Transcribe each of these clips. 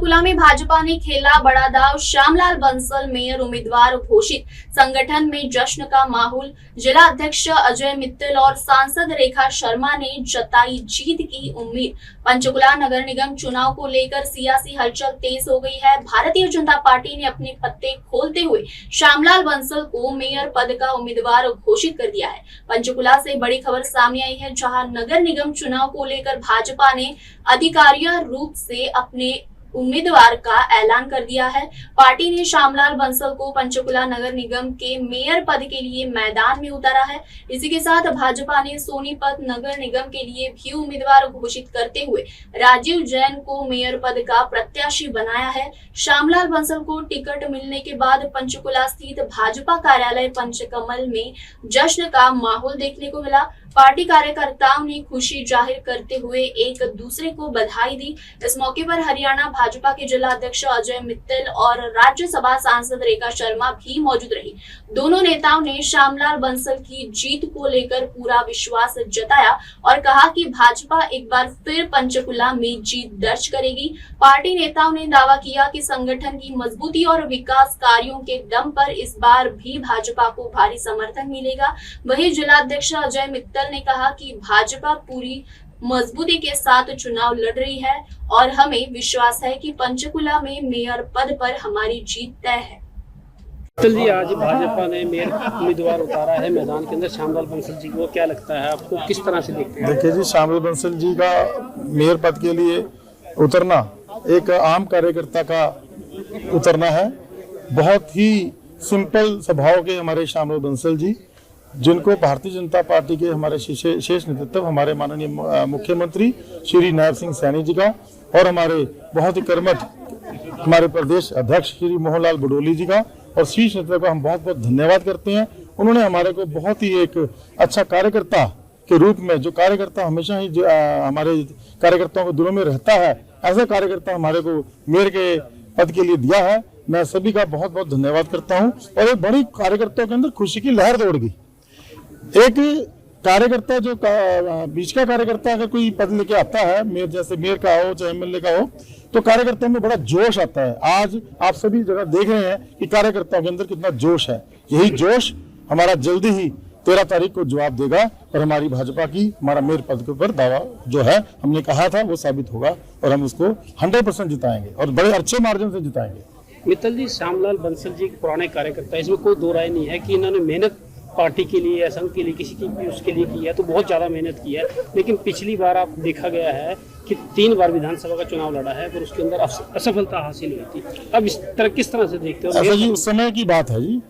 पंचकुला में भाजपा ने खेला बड़ा दांव, श्यामलाल बंसल मेयर उम्मीदवार घोषित। संगठन में जश्न का माहौल। जिला अध्यक्ष अजय मित्तल और सांसद रेखा शर्मा ने जताई जीत की उम्मीद। पंचकुला नगर निगम चुनाव को लेकर सियासी हलचल तेज हो गई है। भारतीय जनता पार्टी ने अपने पत्ते खोलते हुए श्यामलाल बंसल को मेयर पद का उम्मीदवार घोषित कर दिया है। पंचकुला से बड़ी खबर सामने आई है, जहां नगर निगम चुनाव को लेकर भाजपा ने आधिकारिक रूप से अपने उम्मीदवार का ऐलान कर दिया है। पार्टी ने श्यामलाल बंसल को पंचकुला नगर निगम के मेयर पद के लिए मैदान में उतारा है। इसी के साथ भाजपा ने सोनीपत नगर निगम के लिए भी उम्मीदवार घोषित करते हुए राजीव जैन को मेयर पद का प्रत्याशी बनाया है। श्यामलाल बंसल को टिकट मिलने के बाद पंचकुला स्थित भाजपा कार्यालय पंचकमल में जश्न का माहौल देखने को मिला। पार्टी कार्यकर्ताओं ने खुशी जाहिर करते हुए एक दूसरे को बधाई दी। इस मौके पर हरियाणा भाजपा के जिला अध्यक्ष अजय मित्तल और राज्यसभा सांसद रेखा शर्मा भी मौजूद रही। दोनों नेताओं ने श्यामलाल बंसल की जीत को लेकर पूरा विश्वास जताया और कहा कि भाजपा एक बार फिर पंचकुला में जीत दर्ज करेगी। पार्टी नेताओं ने दावा किया कि संगठन की मजबूती और विकास कार्यों के दम पर इस बार भी भाजपा को भारी समर्थन मिलेगा। वहीं जिला अध्यक्ष अजय मित्तल ने कहा कि भाजपा पूरी मजबूती के साथ चुनाव लड़ रही है और हमें विश्वास है कि पंचकुला में मेयर पद पर हमारी जीत तय है। जी, आज भाजपा ने मेयर उम्मीदवार उतारा है मैदान के अंदर श्यामलाल बंसल जी को, क्या लगता है आपको, किस तरह से देखते हैं? देखिए जी, श्यामलाल बंसल जी का मेयर पद के लिए उतरना एक आम कार्यकर्ता का उतरना है। बहुत ही सिंपल स्वभाव के हमारे श्यामलाल बंसल जी, जिनको भारतीय जनता पार्टी के हमारे शीर्ष नेतृत्व, हमारे माननीय मुख्यमंत्री श्री नायब सिंह सैनी जी का और हमारे बहुत ही कर्मठ हमारे प्रदेश अध्यक्ष श्री मोहनलाल बडोली जी का और शीर्ष नेतृत्व का हम बहुत बहुत धन्यवाद करते हैं। उन्होंने हमारे को बहुत ही एक अच्छा कार्यकर्ता के रूप में, जो कार्यकर्ता हमेशा ही हमारे कार्यकर्ताओं के दिलों में रहता है, ऐसा कार्यकर्ता हमारे को मेयर के पद के लिए दिया है। मैं सभी का बहुत बहुत धन्यवाद करता हूँ। और एक बड़ी कार्यकर्ताओं के अंदर खुशी की लहर दौड़ गई। एक कार्यकर्ता जो बीच का कार्यकर्ता अगर कोई पद लेके आता है, मेयर जैसे मेयर का हो चाहे एमएलए का हो, तो कार्यकर्ताओं में बड़ा जोश आता है। आज आप सभी जगह देख रहे हैं कि कार्यकर्ताओं के अंदर कितना जोश है। यही जोश हमारा जल्दी ही 13 तारीख को जवाब देगा और हमारी भाजपा की हमारा मेयर पद के ऊपर दावा जो है हमने कहा था वो साबित होगा और हम उसको 100% जिताएंगे और बड़े अच्छे मार्जिन से जिताएंगे। मित्तल जी, श्यामलाल बंसल जी पुराने कार्यकर्ता, इसमें कोई दो राय नहीं है कि इन्होंने मेहनत पार्टी के लिए या संघ के लिए किसी की भी उसके लिए की है, तो बहुत ज़्यादा मेहनत की है। लेकिन पिछली बार आप देखा गया है कि 3 बार विधानसभा का चुनाव लड़ा है पर उसके अंदर असफलता हासिल हुई थी। अब इस तरह किस तरह से देखते हो? ऐसा जी उस समय की बात है जी,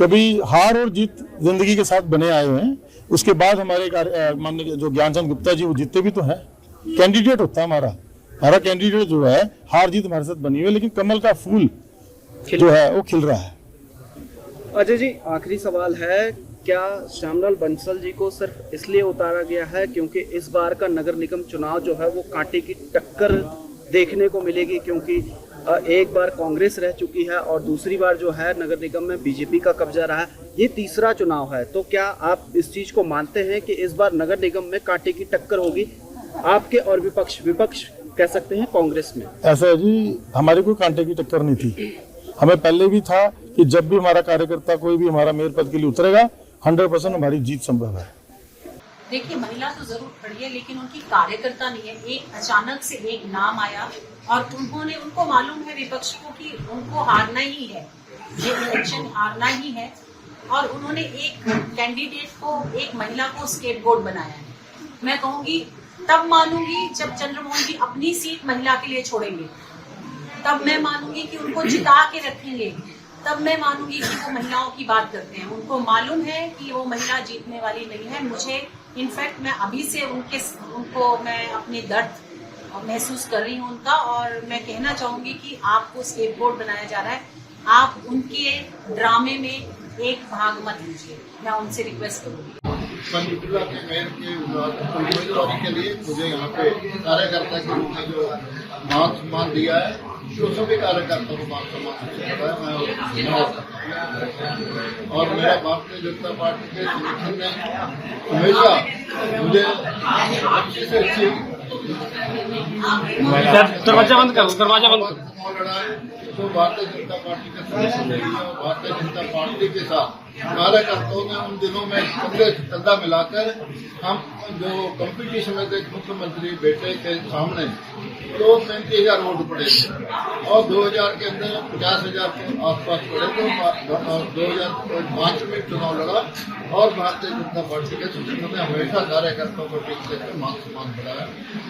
कभी हार और जीत जिंदगी के साथ बने आए हुए हैं। उसके बाद हमारे माननीय जो ज्ञानचंद गुप्ता जी, वो जीते भी तो हैं। कैंडिडेट होता है हमारा कैंडिडेट जो है, हार जीत हमारे साथ बनी हुई है, लेकिन कमल का फूल जो है वो खिल रहा है। अजय जी, आखिरी सवाल है, क्या श्यामलाल बंसल जी को सिर्फ इसलिए उतारा गया है क्योंकि इस बार का नगर निगम चुनाव जो है वो कांटे की टक्कर देखने को मिलेगी? क्योंकि एक बार कांग्रेस रह चुकी है और दूसरी बार जो है नगर निगम में बीजेपी का कब्जा रहा है, ये तीसरा चुनाव है। तो क्या आप इस चीज को मानते हैं कि इस बार नगर निगम में कांटे की टक्कर होगी आपके और विपक्ष कह सकते हैं कांग्रेस में? ऐसा है जी, हमारी कोई कांटे की टक्कर नहीं थी। हमें पहले भी था कि जब भी हमारा कार्यकर्ता कोई भी हमारा मेयर पद के लिए उतरेगा 100% हमारी जीत संभव है। देखिए, महिला तो जरूर खड़ी है लेकिन उनकी कार्यकर्ता नहीं है। एक अचानक से एक नाम आया और उनको मालूम है विपक्ष को कि उनको हारना ही है, ये इलेक्शन हारना ही है, और उन्होंने एक कैंडिडेट को, एक महिला को स्केपगोट बनाया है। मैं कहूंगी तब मानूंगी जब चंद्रमोहन जी अपनी सीट महिला के लिए छोड़ेंगे, तब मैं मानूंगी कि उनको जिता के रखेंगे, तब मैं मानूंगी कि वो महिलाओं की बात करते हैं। उनको मालूम है कि वो महिला जीतने वाली नहीं है। मुझे इनफैक्ट मैं अभी से उनको मैं अपने दर्द महसूस कर रही हूँ उनका, और मैं कहना चाहूंगी कि आपको स्केपगोट बनाया जा रहा है। आप उनके ड्रामे में एक भाग मत लीजिए, मैं उनसे रिक्वेस्ट करूंगी। पंचकुला के मेयर के उम्मीदवारी के लिए मुझे यहाँ पे कार्यकर्ता के रूप में जो मान सम्मान दिया है, तो सभी कार्यकर्ताओं को मान सम्मान दिया है। मैं धन्यवाद करता हूँ। और मेरा भारतीय जनता पार्टी के संगठन ने हमेशा मुझे अच्छी से अच्छी दरवाजा बंद करो, दरवाजा बंद करो। चुनाव लड़ा है तो भारतीय जनता पार्टी का सदस्य रही है और भारतीय जनता पार्टी के साथ कार्यकर्ताओं ने उन दिनों में कंधा मिलाकर हम जो कंपटीशन में थे मुख्यमंत्री बेटे के सामने तो 35,000 वोट पड़े थे और 2000 के अंदर 50,000 के आसपास पड़े थे। 2005 में चुनाव लड़ा और भारतीय जनता पार्टी के सूचना ने हमेशा कार्यकर्ताओं को टीक देकर मान सम्मान बढ़ाया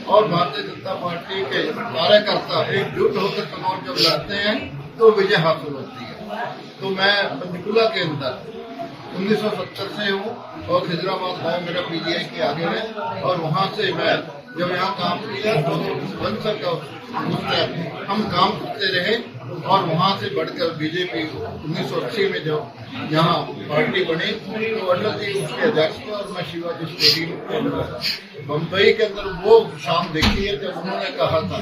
और भारतीय जनता पार्टी के कार्यकर्ता एकजुट होकर चुनाव जब लड़ते हैं तो विजय हासिल होती है। तो मैं पंचकुला के अंदर 1970 से हूँ और खिजराबाद गाँव मेरा पीजीआई के आगे है और वहाँ से मैं जब यहाँ काम किया तो बंसल का हम काम करते रहे और वहाँ से बढ़कर बीजेपी 1980 में जब यहाँ पार्टी बनी तो अटल जी उसके अध्यक्ष थे और मैं शिवाजी स्टेडियम बम्बई के अंदर वो शाम देखी है जब उन्होंने कहा था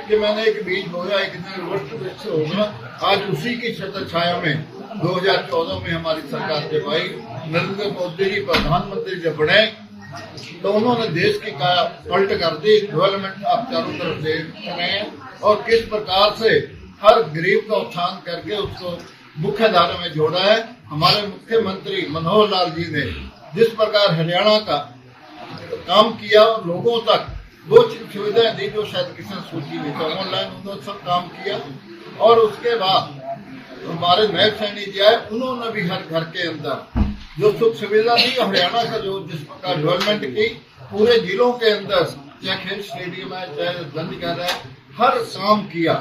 कि मैंने एक बीज बोया एक दिन वर्ष वृक्ष होगा। आज उसी की छत्र छाया में 2014 में हमारी सरकार जब आई, नरेंद्र मोदी जी प्रधानमंत्री जब बने तो उन्होंने देश की पलट कर दी। डेवलपमेंट आप चारों तरफ देख रहे हैं और किस प्रकार से हर गरीब का उत्थान करके उसको मुख्य धारा में जोड़ा है। हमारे मुख्यमंत्री मनोहर लाल जी ने जिस प्रकार हरियाणा का काम किया और लोगों तक वो सुविधाएं दी जो शायद किसी सूची में था, ऑनलाइन उन्होंने सब काम किया और उसके बाद हमारे नए सैनी जी आए, उन्होंने भी हर घर के अंदर जो सुख सुविधा दी हरियाणा का जो जिस प्रकार डेवलपमेंट की पूरे जिलों के अंदर, चाहे खेल स्टेडियम है चाहे गंजघर है, हर काम किया।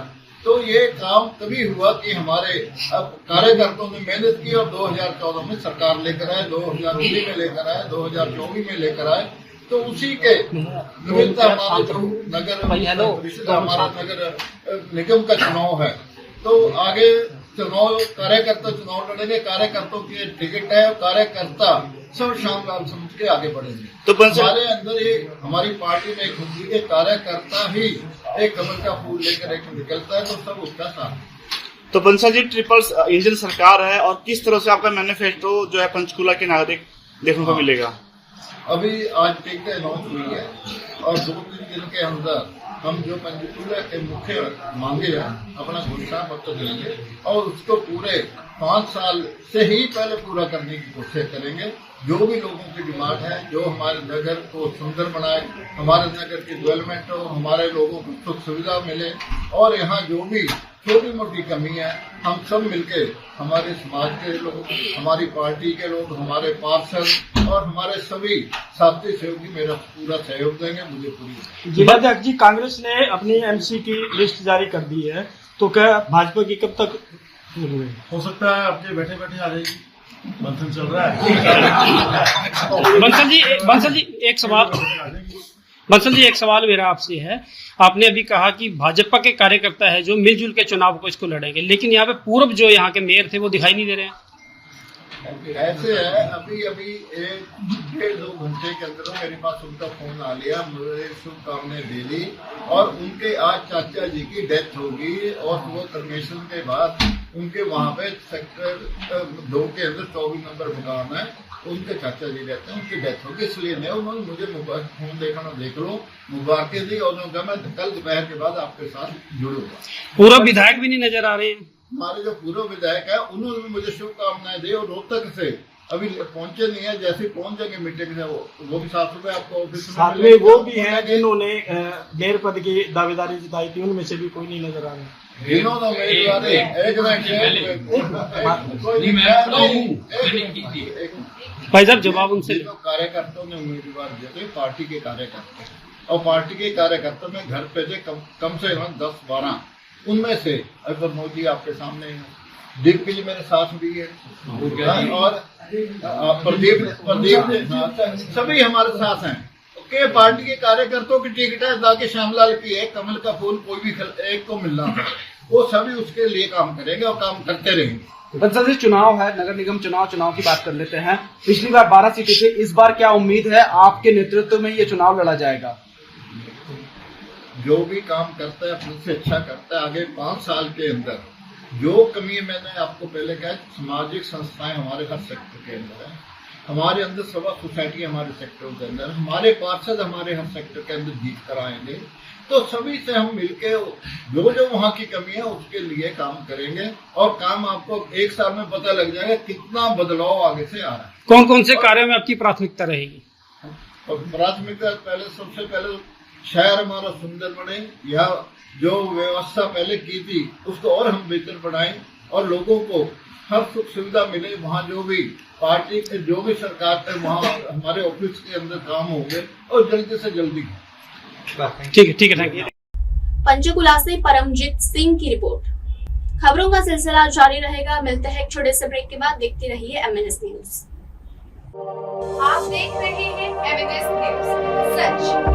तो ये काम तभी हुआ कि हमारे अब कार्यकर्ताओं ने मेहनत की और 2014 में सरकार लेकर आए, 2019 में लेकर आए, 2024 में लेकर आए। तो उसी के निमित्त हमारा जो नगर परिषद हमारा नगर निगम का चुनाव है तो आगे चुनाव कार्यकर्ता चुनाव लड़ेंगे, कार्यकर्ताओं की टिकट है और कार्यकर्ता सब श्यामलाल समझ के आगे बढ़ेंगे। तो हमारे अंदर ये हमारी पार्टी में एक होती है कार्यकर्ता ही एक कमल का फूल लेकर एक निकलता है तो सब उसका साथ। तो बंसल जी ट्रिपल इंजन सरकार है और किस तरह से आपका मैनिफेस्टो जो है पंचकूला के नागरिक देखने को मिलेगा? अभी आज टिकट अनाउंस हुई है और 2-3 दिन के अंदर हम जो पंचकूला के मुख्य मांगे हैं अपना घोषणा पत्र देंगे और उसको पूरे 5 साल से ही पहले पूरा करने की कोशिश करेंगे। जो भी लोगों की डिमांड है, जो हमारे नगर को सुंदर बनाए, हमारे नगर की डेवलपमेंट हो, हमारे लोगों को सुख सुविधा मिले और यहाँ जो भी छोटी मोटी कमी है हम सब मिलके हमारे समाज के लोग, हमारी पार्टी के लोग, हमारे पार्षद और हमारे सभी साथी सहयोगी मेरा पूरा सहयोग देंगे। मुझे पूरी जिलाध्यक्ष जी, कांग्रेस ने अपनी एमसी की लिस्ट जारी कर दी है तो क्या भाजपा की कब तक हो सकता है आपके बैठे बैठे आ जाएगी? मंथन चल रहा है। बंसल जी एक सवाल मेरा आपसे है। आपने अभी कहा कि भाजपा के कार्यकर्ता है जो मिलजुल के चुनाव को इसको लड़ेंगे, लेकिन यहाँ पे पूर्व जो यहाँ के मेयर थे वो दिखाई नहीं दे रहे हैं। ऐसे है अभी 1-1.5-2 घंटे के अंदर मेरे पास उनका फोन आ लिया, मुझे शुभकामनाएं दे दी और उनके आज चाचा जी की डेथ होगी और वो टर्मिनेशन के बाद उनके वहाँ पे सेक्टर 2 के अंदर 24 नंबर मकान है, उनके चाचा जी रहते हैं, उनकी डेथ होगी इसलिए नहीं उन्होंने मुझे फोन देखना देख लो मुबारकें दी और उन्होंने मैं कल दोपहर के बाद आपके साथ जुड़ूंगा। पूर्व विधायक भी नहीं नजर आ रहे हैं। हमारे जो पूर्व विधायक है उन्होंने भी मुझे शुभकामनाएं दी और रोहतक से अभी पहुंचे नहीं है, जैसे पहुंच जाएंगे मीटिंग से वो भी 7 रुपए आपको ऑफिस में वो भी हैं जिन्होंने गैर पद की दावेदारी जताई थी, उनमें से भी कोई नहीं नजर आ रहा। भाई साहब जवाब उनसे कार्यकर्ताओं ने उम्मीदवार दिए पार्टी के कार्यकर्ता और पार्टी के कार्यकर्ता में घर पे थे कम से कम 10-12 उनमें से अकबर मोदी आपके सामने है, दिग्विजय मेरे साथ भी है और प्रदीप सभी हमारे साथ हैं के पार्टी के कार्यकर्ताओं की टिकट है ताकि श्यामलाल की एक कमल का फूल कोई भी एक को मिलना है, वो सभी उसके लिए काम करेंगे और काम करते रहेंगे। बंसल जी चुनाव है, नगर निगम चुनाव की बात कर लेते हैं। पिछली बार 12 सीटें थी, इस बार क्या उम्मीद है आपके नेतृत्व में ये चुनाव लड़ा जाएगा? जो भी काम करता है अपने से अच्छा करता है। आगे 5 साल के अंदर जो कमी है मैंने आपको पहले कहा सामाजिक संस्थाएं हमारे हर सेक्टर के अंदर है, हमारे अंदर सवा सोसाइटी हमारे सेक्टर के अंदर, हमारे पार्षद हमारे हर सेक्टर के अंदर जीत कर आएंगे, तो सभी से हम मिलके जो जो वहाँ की कमी है उसके लिए काम करेंगे और काम आपको एक साल में पता लग जाएगा कितना बदलाव आगे से आ रहा है। कौन कौन से कार्यों में आपकी प्राथमिकता रहेगी? और प्राथमिकता पहले सबसे पहले शहर हमारा सुंदर बने, या जो व्यवस्था पहले की थी उसको और हम बेहतर बनाएं और लोगों को हर सुख सुविधा मिले। वहाँ जो भी पार्टी के जो भी सरकार पे वहाँ हमारे ऑफिस के अंदर काम होंगे और जल्दी से जल्दी। ठीक है, थैंक यू। पंचकुला से परमजीत सिंह की रिपोर्ट। खबरों का सिलसिला जारी रहेगा। मिलते हैं एक छोटे से ब्रेक के बाद। देखते रहिए MNS न्यूज। आप देख रहे हैं MNS न्यूज, सच